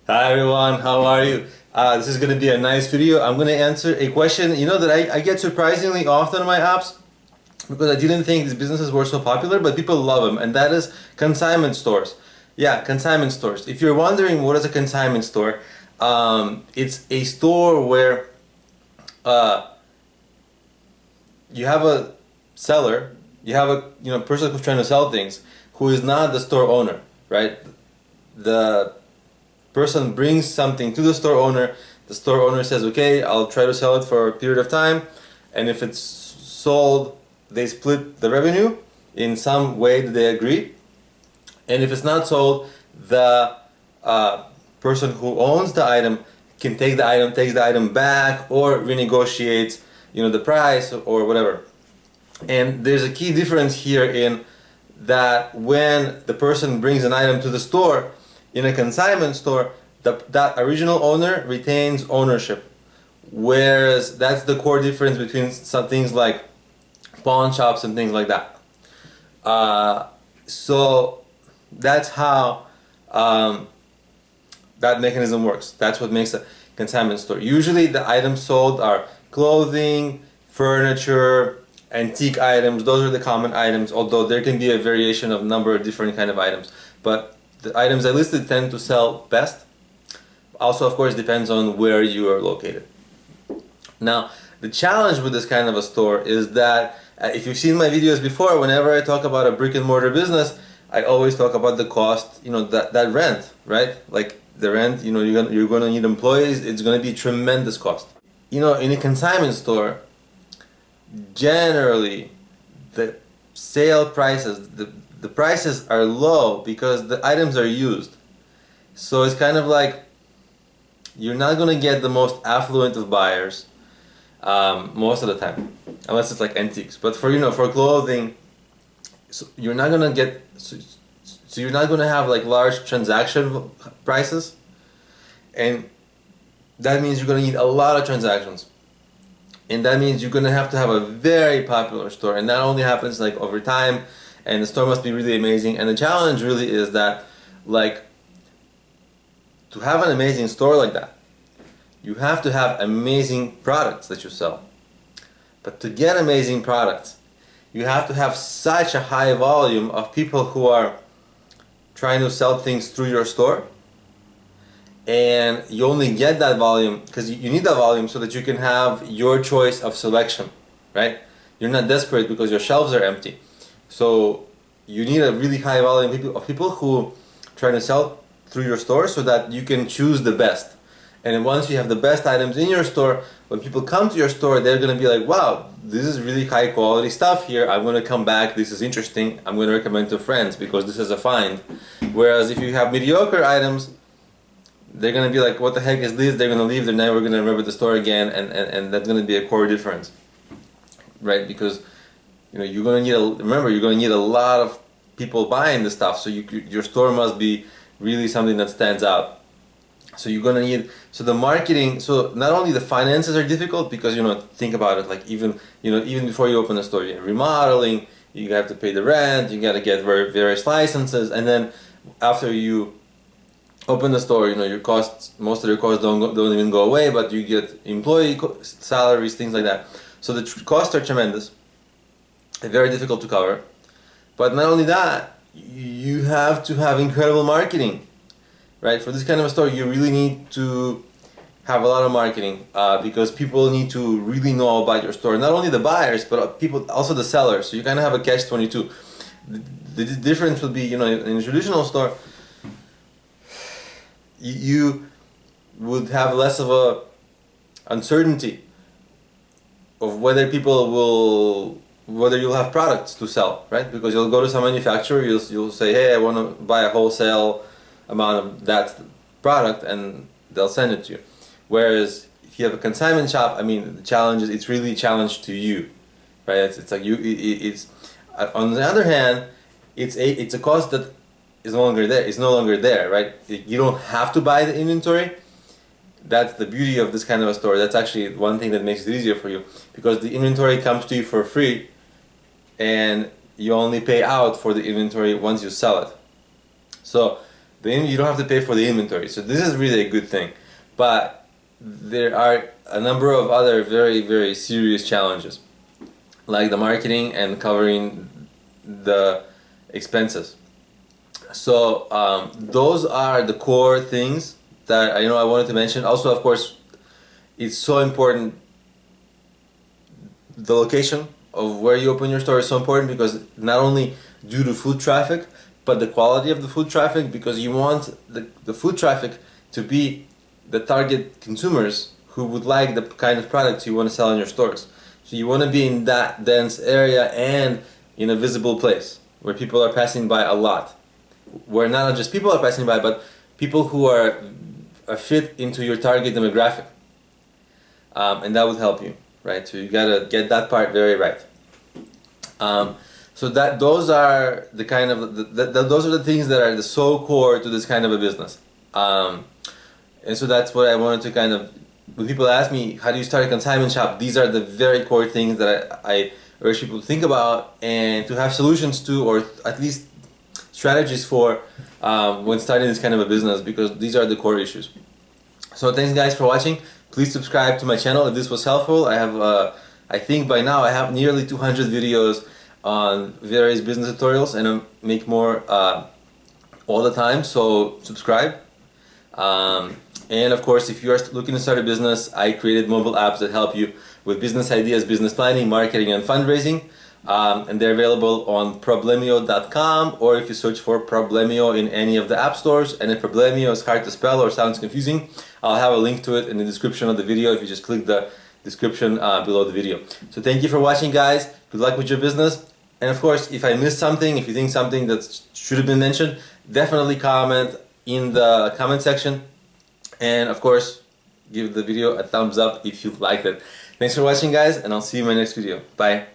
Hi everyone, how are you? This is going to be a nice video. I'm going to answer a question, that I get surprisingly often on my apps because I didn't think these businesses were so popular, but people love them, and that is consignment stores. Yeah, consignment stores. If you're wondering what is a consignment store, it's a store where uh, you have a seller, you have a person who's trying to sell things, who is not the store owner, right? The person brings something to the store owner. The store owner says, okay, I'll try to sell it for a period of time, and if it's sold, they split the revenue in some way that they agree. And if it's not sold, the person who owns the item can takes the item back, or renegotiates the price or whatever. And there's a key difference here in that when the person brings an item to the store, in a consignment store, that original owner retains ownership. Whereas that's the core difference between some things like pawn shops and things like that. So that's how that mechanism works. That's what makes a consignment store. Usually the items sold are clothing, furniture, antique items. Those are the common items, although there can be a variation of a number of different kind of items. But the items I listed tend to sell best. Also, of course, depends on where you are located. Now, the challenge with this kind of a store is that if you've seen my videos before, whenever I talk about a brick and mortar business, I always talk about the cost, that rent, right? Like the rent, you're gonna need employees, it's gonna be tremendous cost. In a consignment store, generally, the sale prices, the prices are low because the items are used. So it's kind of like you're not gonna get the most affluent of buyers most of the time, unless it's like antiques. But for clothing, so you're not gonna get so you're not gonna have like large transaction prices, and that means you're gonna need a lot of transactions. And that means you're gonna have to have a very popular store, and that only happens like over time, and the store must be really amazing. And the challenge really is that, like, to have an amazing store like that, you have to have amazing products that you sell. But to get amazing products, you have to have such a high volume of people who are trying to sell things through your store. And you only get that volume because you need that volume so that you can have your choice of selection, right? You're not desperate because your shelves are empty. So you need a really high volume of people who try to sell through your store so that you can choose the best. And once you have the best items in your store, when people come to your store, they're going to be like, wow, this is really high quality stuff here. I'm going to come back. This is interesting. I'm going to recommend to friends because this is a find. Whereas if you have mediocre items, they're going to be like, what the heck is this? They're going to leave. They're never going to remember the store again. And that's going to be a core difference, right? Because you're going to you're going to need a lot of people buying the stuff. So your store must be really something that stands out. So you're gonna need, so the marketing, so not only the finances are difficult because think about it, like even before you open a store, you're remodeling, you have to pay the rent, you gotta get various licenses, and then after you open the store, your costs, most of your costs don't even go away, but you get employee salaries, things like that. So the costs are tremendous, and very difficult to cover. But not only that, you have to have incredible marketing. Right, for this kind of a store, you really need to have a lot of marketing because people need to really know about your store. Not only the buyers, but people, also the sellers. So you kind of have a catch-22. The difference would be, in a traditional store, you would have less of a uncertainty of whether you'll have products to sell, right? Because you'll go to some manufacturer, you'll say, hey, I want to buy a wholesale amount of that product, and they'll send it to you. Whereas if you have a consignment shop, the challenge is it's really a challenge to you, right? It's like it's on the other hand, it's a cost that is no longer there. It's no longer there, right? You don't have to buy the inventory. That's the beauty of this kind of a store. That's actually one thing that makes it easier for you, because the inventory comes to you for free, and you only pay out for the inventory once you sell it. So You don't have to pay for the inventory. So this is really a good thing. But there are a number of other very, very serious challenges, like the marketing and covering the expenses. So those are the core things that I wanted to mention. Also, of course, it's so important. The location of where you open your store is so important, because not only due to foot traffic, but the quality of the foot traffic, because you want the foot traffic to be the target consumers who would like the kind of products you want to sell in your stores. So you want to be in that dense area and in a visible place where people are passing by a lot. Where not just people are passing by, but people who are fit into your target demographic. And that would help you, right? So you gotta get that part very right. So that those are the kind of those are the things that are the so core to this kind of a business. And so that's what I wanted to kind of, when people ask me, how do you start a consignment shop? These are the very core things that I urge people to think about and to have solutions to, or at least strategies for when starting this kind of a business, because these are the core issues. So thanks guys for watching. Please subscribe to my channel if this was helpful. I have, I think by now I have nearly 200 videos on various business tutorials, and I make more all the time, so subscribe. And of course, if you are looking to start a business, I created mobile apps that help you with business ideas, business planning, marketing, and fundraising. And they're available on problemio.com, or if you search for Problemio in any of the app stores. And if Problemio is hard to spell or sounds confusing, I'll have a link to it in the description of the video if you just click the description below the video. So thank you for watching, guys. Good luck with your business. And of course, if I missed something, if you think something that should have been mentioned, definitely comment in the comment section. And of course, give the video a thumbs up if you liked it. Thanks for watching, guys, and I'll see you in my next video. Bye.